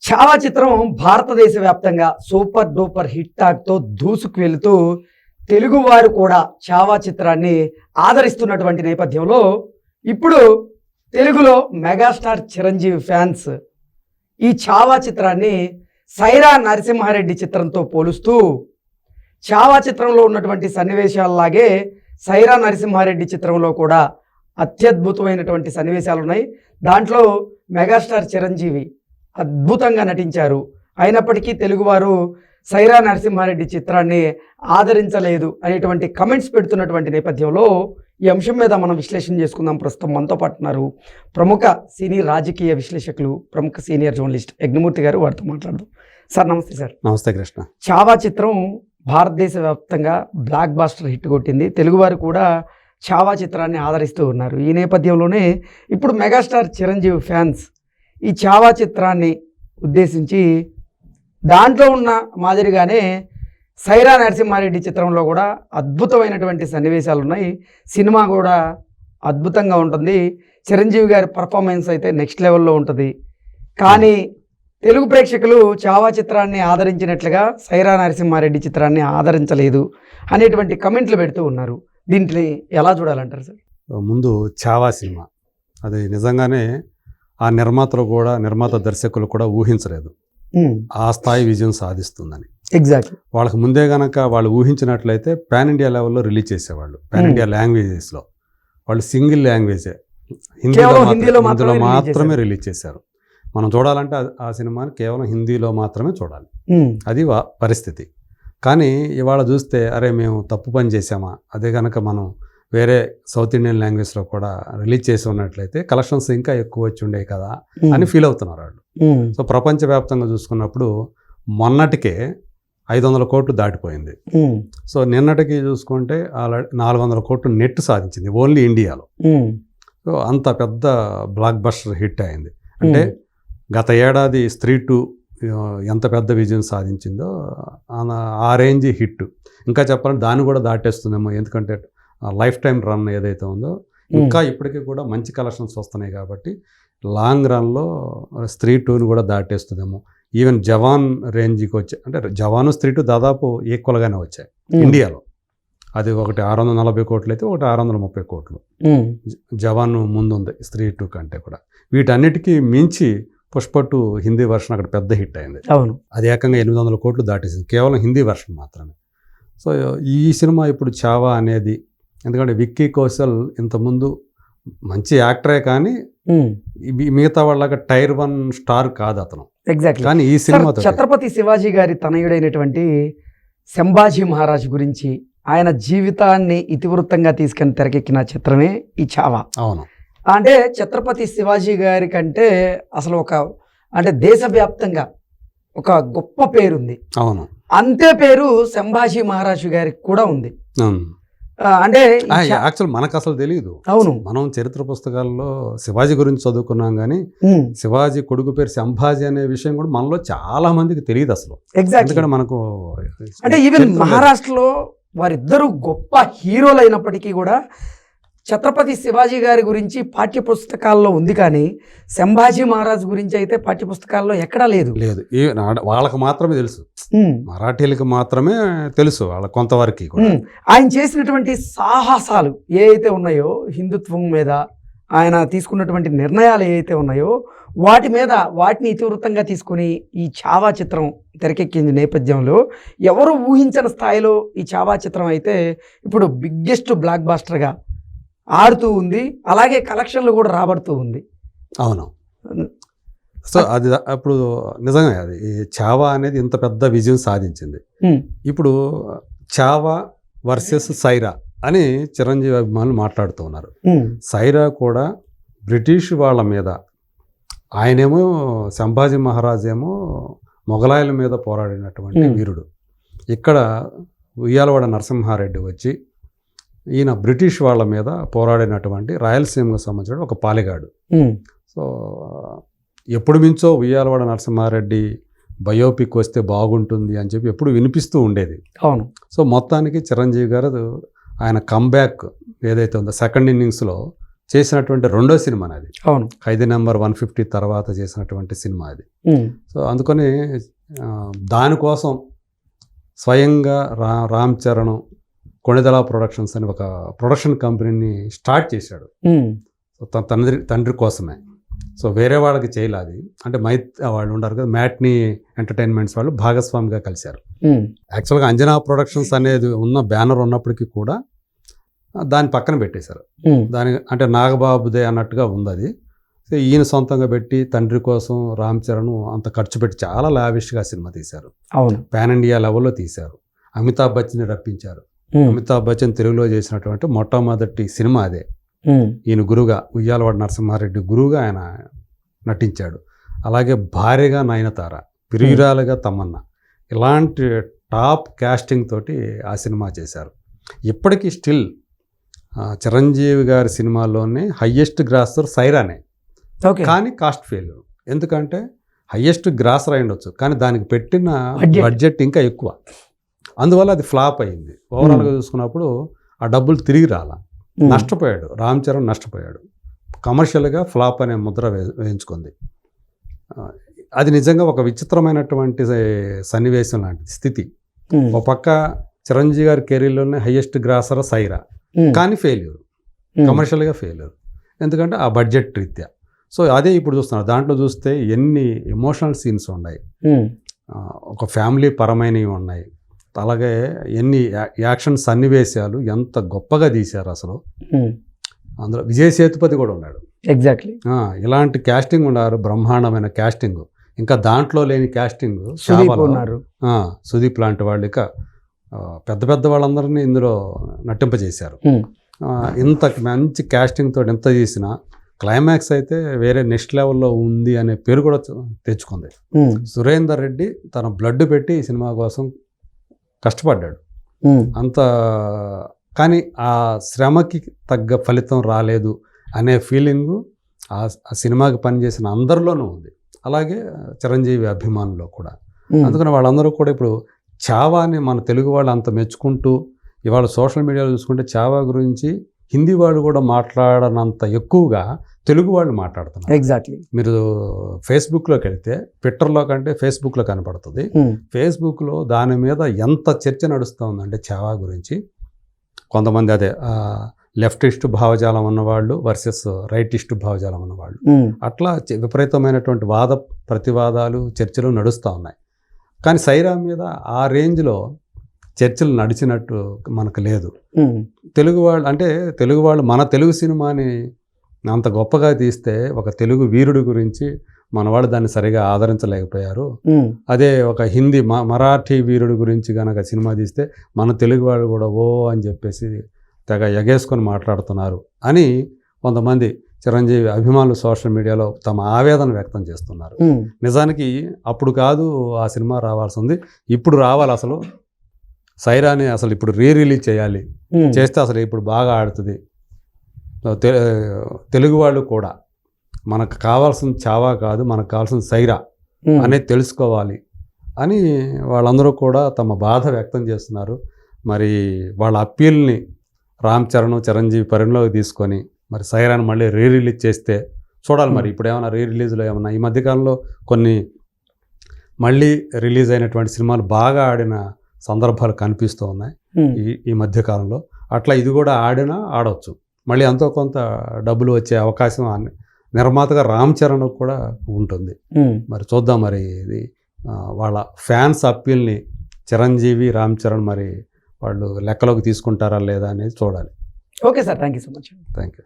చావా చిత్రం భారతదేశ వ్యాప్తంగా సూపర్ డూపర్ హిట్ టాక్తో దూసుకు వెళుతూ తెలుగువారు కూడా చావా చిత్రాన్ని ఆదరిస్తున్నటువంటి నేపథ్యంలో ఇప్పుడు తెలుగులో మెగాస్టార్ చిరంజీవి ఫ్యాన్స్ ఈ చావా చిత్రాన్ని సైరా నరసింహారెడ్డి చిత్రంతో పోలుస్తూ చావా చిత్రంలో ఉన్నటువంటి సన్నివేశాలలాగే సైరా నరసింహారెడ్డి చిత్రంలో కూడా అత్యద్భుతమైనటువంటి సన్నివేశాలు ఉన్నాయి. దాంట్లో మెగాస్టార్ చిరంజీవి అద్భుతంగా నటించారు. అయినప్పటికీ తెలుగువారు సైరా నరసింహారెడ్డి చిత్రాన్ని ఆదరించలేదు అనేటువంటి కమెంట్స్ పెడుతున్నటువంటి నేపథ్యంలో ఈ అంశం మీద మనం విశ్లేషణ చేసుకుందాం. ప్రస్తుతం మనతో పాటు ఉన్నారు ప్రముఖ సీనియర్ రాజకీయ విశ్లేషకులు, ప్రముఖ సీనియర్ జర్నలిస్ట్ యజ్ఞమూర్తి గారు. వారితో మాట్లాడదాం. సార్ నమస్తే. సార్ నమస్తే కృష్ణ. చావా చిత్రం భారతదేశ వ్యాప్తంగా బ్లాక్ బాస్టర్ హిట్ కొట్టింది. తెలుగువారు కూడా చావా చిత్రాన్ని ఆదరిస్తూ ఉన్నారు. ఈ నేపథ్యంలోనే ఇప్పుడు మెగాస్టార్ చిరంజీవి ఫ్యాన్స్ ఈ చావా చిత్రాన్ని ఉద్దేశించి దాంట్లో ఉన్న మాదిరిగానే సైరా నరసింహారెడ్డి చిత్రంలో కూడా అద్భుతమైనటువంటి సన్నివేశాలు ఉన్నాయి. సినిమా కూడా అద్భుతంగా ఉంటుంది. చిరంజీవి గారి పర్ఫార్మెన్స్ అయితే నెక్స్ట్ లెవెల్లో ఉంటుంది. కానీ తెలుగు ప్రేక్షకులు చావా చిత్రాన్ని ఆదరించినట్లుగా సైరా నరసింహారెడ్డి చిత్రాన్ని ఆదరించలేదు అనేటువంటి కమెంట్లు పెడుతూ ఉన్నారు. దీంట్లో ఎలా చూడాలంటారు సార్? ముందు చావా సినిమా అది నిజంగానే ఆ నిర్మాత దర్శకులు కూడా ఊహించలేదు ఆ స్థాయి విజయం సాధిస్తుందని. ఎగ్జాక్ట్లీ. వాళ్ళకి ముందే గనక వాళ్ళు ఊహించినట్లయితే పాన్ ఇండియా లెవెల్లో రిలీజ్ చేసేవాళ్ళు. పాన్ ఇండియా లాంగ్వేజెస్లో వాళ్ళు సింగిల్ లాంగ్వేజే హిందీలో మాత్రమే రిలీజ్ చేశారు. మనం చూడాలంటే ఆ సినిమాని కేవలం హిందీలో మాత్రమే చూడాలి. అది పరిస్థితి. కానీ ఇవాళ చూస్తే అరే మేము తప్పు పని చేసామా, అదే కనుక మనం వేరే సౌత్ ఇండియన్ లాంగ్వేజ్లో కూడా రిలీజ్ చేసి ఉన్నట్లయితే కలెక్షన్స్ ఇంకా ఎక్కువ వచ్చి ఉండే కదా అని ఫీల్ అవుతున్నారు వాళ్ళు. సో ప్రపంచవ్యాప్తంగా చూసుకున్నప్పుడు మొన్నటికే 500 కోట్లు దాటిపోయింది. సో నిన్నటికి చూసుకుంటే 400 కోట్లు నెట్ సాధించింది ఓన్లీ ఇండియాలో. సో అంత పెద్ద బ్లాక్ బస్టర్ హిట్ అయింది. అంటే గత ఏడాది స్త్రీ 2 ఎంత పెద్ద విజయం సాధించిందో ఆ రేంజ్ హిట్. ఇంకా చెప్పాలంటే దాన్ని కూడా దాటేస్తుందేమో, ఎందుకంటే లైఫ్ టైం రన్ ఏదైతే ఉందో ఇంకా ఇప్పటికీ కూడా మంచి కలెక్షన్స్ వస్తున్నాయి కాబట్టి లాంగ్ రన్లో స్త్రీ 2ని కూడా దాటేస్తుందేమో. ఈవెన్ జవాన్ రేంజ్కి వచ్చాయి. అంటే జవాన్ స్త్రీ 2 దాదాపు ఈక్వల్గానే వచ్చాయి ఇండియాలో. అది ఒకటి 640 కోట్లు అయితే ఒకటి 630 కోట్లు. జవాన్ ముందు ఉంది స్త్రీ 2 కంటే కూడా. వీటన్నిటికీ మించి పుష్ప 2 హిందీ వర్షన్ అక్కడ పెద్ద హిట్ అయింది. అవును, అది ఏకంగా 800 కోట్లు దాటేసింది కేవలం హిందీ వర్షన్ మాత్రమే. సో ఈ సినిమా ఇప్పుడు చావా అనేది, ఎందుకంటే విక్కీ కౌశల్ ఇంతకుముందు మంచి యాక్టరే కానీ మిగతా వాళ్ళగా టైర్ 1 స్టార్ కాదు అతను. ఎగ్జాక్ట్లీ. కానీ ఈ సినిమా ఛత్రపతి శివాజీ గారి తనయుడైనటువంటి సంభాజీ మహారాజ్ గురించి ఆయన జీవితాన్ని ఇతివృత్తంగా తీసుకొని తెరకెక్కిన చిత్రమే ఈ చావా. అవును. అంటే ఛత్రపతి శివాజీ గారి కంటే అసలు అంటే దేశవ్యాప్తంగా ఒక గొప్ప పేరుంది. అవును. అంతే పేరు సంభాజీ మహారాజు గారికి కూడా ఉంది. అంటే యాక్చువల్ మనకు అసలు తెలియదు. అవును, మనం చరిత్ర పుస్తకాల్లో శివాజీ గురించి చదువుకున్నాం కానీ శివాజీ కొడుకు పేరు సంభాజీ అనే విషయం కూడా మనలో చాలా మందికి తెలియదు అసలు. ఎగ్జాక్ట్లీ. మనకు అంటే ఈవెన్ మహారాష్ట్రలో వారిద్దరూ గొప్ప హీరోలు అయినప్పటికీ కూడా ఛత్రపతి శివాజీ గారి గురించి పాఠ్య పుస్తకాల్లో ఉంది, కానీ సంభాజీ మహారాజ్ గురించి అయితే పాఠ్య పుస్తకాల్లో ఎక్కడా లేదు. వాళ్ళకి మాత్రమే తెలుసు, మరాఠీలకు మాత్రమే తెలుసు వాళ్ళ కొంతవరకు. ఆయన చేసినటువంటి సాహసాలు ఏ అయితే ఉన్నాయో, హిందుత్వం మీద ఆయన తీసుకున్నటువంటి నిర్ణయాలు ఏవైతే ఉన్నాయో వాటిని ఇతివృత్తంగా తీసుకుని ఈ చావా చిత్రం తెరకెక్కింది. నేపథ్యంలో ఎవరు ఊహించని స్థాయిలో ఈ చావా చిత్రం అయితే ఇప్పుడు బిగ్గెస్ట్ బ్లాక్ బాస్టర్గా ఆడుతూ ఉంది. అలాగే కలెక్షన్లు కూడా రాబడుతూ ఉంది. అవును. సో అది అప్పుడు నిజంగా అది చావా అనేది ఇంత పెద్ద విజయం సాధించింది. ఇప్పుడు చావా వర్సెస్ సైరా అని చిరంజీవి అభిమానులు మాట్లాడుతూ ఉన్నారు. సైరా కూడా బ్రిటిష్ వాళ్ళ మీద, ఆయనేమో సంభాజీ మహారాజ్ ఏమో మొఘలాయుల మీద పోరాడినటువంటి వీరుడు. ఇక్కడ ఉయ్యాలవాడ నరసింహారెడ్డి వచ్చి ఈయన బ్రిటిష్ వాళ్ళ మీద పోరాడినటువంటి రాయలసీమకు సంబంధించిన ఒక పాలెగాడు. సో ఎప్పుడు మించో ఉయ్యాలవాడ నరసింహారెడ్డి బయోపిక్ వస్తే బాగుంటుంది అని చెప్పి ఎప్పుడు వినిపిస్తూ ఉండేది. అవును. సో మొత్తానికి చిరంజీవి గారు ఆయన కంబ్యాక్ ఏదైతే ఉందో సెకండ్ ఇన్నింగ్స్లో చేసినటువంటి రెండో సినిమా అది. అవును. ఖైదీ నెంబర్ 150 తర్వాత చేసినటువంటి సినిమా అది. ఉమ్, సో అందుకని దానికోసం స్వయంగా రామ్ చరణ్ కొణిదల ప్రొడక్షన్స్ అని ఒక ప్రొడక్షన్ కంపెనీని స్టార్ట్ చేశాడు. ఉమ్, సో తండ్రి కోసమే. సో వేరే వాళ్ళకి చేయలే అది. అంటే వాళ్ళు ఉంటారు కదా, మ్యాట్నీ ఎంటర్టైన్మెంట్స్ వాళ్ళు భాగస్వామిగా కలిశారు. ఉమ్, యాక్చువల్గా అంజనా ప్రొడక్షన్స్ అనేది ఉన్న బ్యానర్ ఉన్నప్పటికీ కూడా దాన్ని పక్కన పెట్టేశారు. ఉమ్, అంటే నాగబాబుదే అన్నట్టుగా ఉంది అది. సో ఈయన సొంతంగా పెట్టి తండ్రి కోసం రామ్ చరణ్ అంత ఖర్చు పెట్టి చాలా లావిష్గా సినిమా తీశారు. అవును. పాన్ ఇండియా లెవెల్లో తీశారు. అమితాబ్ బచ్చన్ని రప్పించారు. ఉమ్, అమితాబ్ బచ్చన్ తెలుగులో చేసినటువంటి మొట్టమొదటి సినిమా అదే. ఉమ్, ఈయన గురువుగా ఉయ్యాలవాడ నరసింహారెడ్డి గురువుగా ఆయన నటించాడు. అలాగే భార్యగా నయనతార, ప్రియురాలుగా తమన్నా, ఇలాంటి టాప్ కాస్టింగ్ తోటి ఆ సినిమా చేశారు. ఇప్పటికీ స్టిల్ చిరంజీవి గారి సినిమాల్లోనే హయ్యెస్ట్ గ్రాసర్ సైరానే. ఓకే. కానీ కాస్ట్ ఫెయిల్యూర్. ఎందుకంటే హయ్యెస్ట్ గ్రాసర్ అయి ఉండొచ్చు, కానీ దానికి పెట్టిన బడ్జెట్ ఇంకా ఎక్కువ. అందువల్ల అది ఫ్లాప్ అయింది. ఓవరాల్గా చూసుకున్నప్పుడు ఆ డబ్బులు తిరిగి రాలా, నష్టపోయాడు. రామ్ చరణ్ నష్టపోయాడు. కమర్షియల్గా ఫ్లాప్ అనే ముద్ర వేయించుకుంది. అది నిజంగా ఒక విచిత్రమైనటువంటి సన్నివేశం లాంటి స్థితి. ఒక పక్క చిరంజీవి గారి కెరీర్లోనే హయ్యెస్ట్ గ్రాసర్ సైరా, కానీ ఫెయిల్యూర్, కమర్షియల్గా ఫెయిల్యూర్. ఎందుకంటే ఆ బడ్జెట్ రీత్యా. సో అదే ఇప్పుడు చూస్తున్నారు. దాంట్లో చూస్తే ఎన్ని ఎమోషనల్ సీన్స్ ఉన్నాయి, ఒక ఫ్యామిలీ పరమైనవి ఉన్నాయి, అలాగే ఎన్ని యాక్షన్ సన్నివేశాలు ఎంత గొప్పగా తీశారు అసలు. అందులో విజయ్ సేతుపతి కూడా ఉన్నాడు. ఎగ్జాక్ట్లీ. ఇలాంటి క్యాస్టింగ్ ఉన్నారు, బ్రహ్మాండమైన క్యాస్టింగ్. ఇంకా దాంట్లో లేని క్యాస్టింగ్ సుదీప్ లాంటి వాళ్ళు, ఇక పెద్ద పెద్ద వాళ్ళందరినీ ఇందులో నటింపజేశారు. ఇంత మంచి క్యాస్టింగ్ తోటి ఎంత చేసినా క్లైమాక్స్ అయితే వేరే నెక్స్ట్ లెవెల్లో ఉంది అనే పేరు కూడా తెచ్చుకుంది. సురేందర్ రెడ్డి తన బ్లడ్ పెట్టి ఈ సినిమా కోసం కష్టపడ్డాడు అంత, కానీ ఆ శ్రమకి తగ్గ ఫలితం రాలేదు అనే ఫీలింగు ఆ సినిమాకి పనిచేసిన అందరిలోనూ ఉంది. అలాగే చిరంజీవి అభిమానుల్లో కూడా. అందుకని వాళ్ళందరూ కూడా ఇప్పుడు చావాని మన తెలుగు వాళ్ళు అంత మెచ్చుకుంటూ, ఇవాళ సోషల్ మీడియాలో చూసుకుంటే చావా గురించి హిందీ వాళ్ళు కూడా మాట్లాడనంత ఎక్కువగా తెలుగు వాళ్ళు మాట్లాడుతున్నారు. ఎగ్జాక్ట్లీ. మీరు ఫేస్బుక్లోకి వెళ్తే, ట్విట్టర్లో కంటే ఫేస్బుక్లో కనపడుతుంది. ఫేస్బుక్లో దాని మీద ఎంత చర్చ నడుస్తూ ఉందంటే చావా గురించి. కొంతమంది అదే లెఫ్టిస్ట్ భావజాలం ఉన్నవాళ్ళు వర్సెస్ రైటిస్ట్ భావజాలం ఉన్నవాళ్ళు, అట్లా విపరీతమైనటువంటి వాద ప్రతివాదాలు చర్చలు నడుస్తూ ఉన్నాయి. కానీ సైరా మీద ఆ రేంజ్లో చర్చలు నడిచినట్టు మనకు లేదు. తెలుగు వాళ్ళు మన తెలుగు సినిమాని అంత గొప్పగా తీస్తే ఒక తెలుగు వీరుడి గురించి మన వాళ్ళు దాన్ని సరిగా ఆదరించలేకపోయారు. అదే ఒక హిందీ మరాఠీ వీరుడి గురించి కనుక సినిమా తీస్తే మన తెలుగు వాళ్ళు కూడా ఓ అని చెప్పేసి తెగ ఎగేసుకొని మాట్లాడుతున్నారు అని కొంతమంది చిరంజీవి అభిమానులు సోషల్ మీడియాలో తమ ఆవేదన వ్యక్తం చేస్తున్నారు. నిజానికి అప్పుడు కాదు ఆ సినిమా రావాల్సింది, ఇప్పుడు రావాలి. అసలు సైరాని అసలు ఇప్పుడు రిలీజ్ చేయాలి. చేస్తే అసలు ఇప్పుడు బాగా ఆడుతుంది. తెలుగు వాళ్ళు కూడా మనకు కావాల్సిన చావా కాదు, మనకు కావాల్సిన సైరా అనేది తెలుసుకోవాలి అని వాళ్ళందరూ కూడా తమ బాధ వ్యక్తం చేస్తున్నారు. మరి వాళ్ళ అప్పీల్ని రామ్ చరణ్ చిరంజీవి పరిగణలోకి తీసుకొని మరి సైరాని మళ్ళీ రిలీజ్ చేస్తే చూడాలి. మరి ఇప్పుడు ఏమైనా రిలీజ్లో ఏమన్నా ఈ మధ్యకాలంలో కొన్ని మళ్ళీ రిలీజ్ అయినటువంటి సినిమాలు బాగా ఆడిన సందర్భాలు కనిపిస్తూ ఉన్నాయి ఈ మధ్యకాలంలో. అట్లా ఇది కూడా ఆడవచ్చు. మళ్ళీ ఎంతో కొంత డబ్బులు వచ్చే అవకాశం నిర్మాతగా రామ్ చరణ్ కూడా ఉంటుంది. మరి చూద్దాం మరి ఇది వాళ్ళ ఫ్యాన్స్ అప్పీల్ని చిరంజీవి రామ్ చరణ్ మరి వాళ్ళు లెక్కలోకి తీసుకుంటారా లేదా అనేది చూడాలి. Okay sir, thank you so much. Thank you.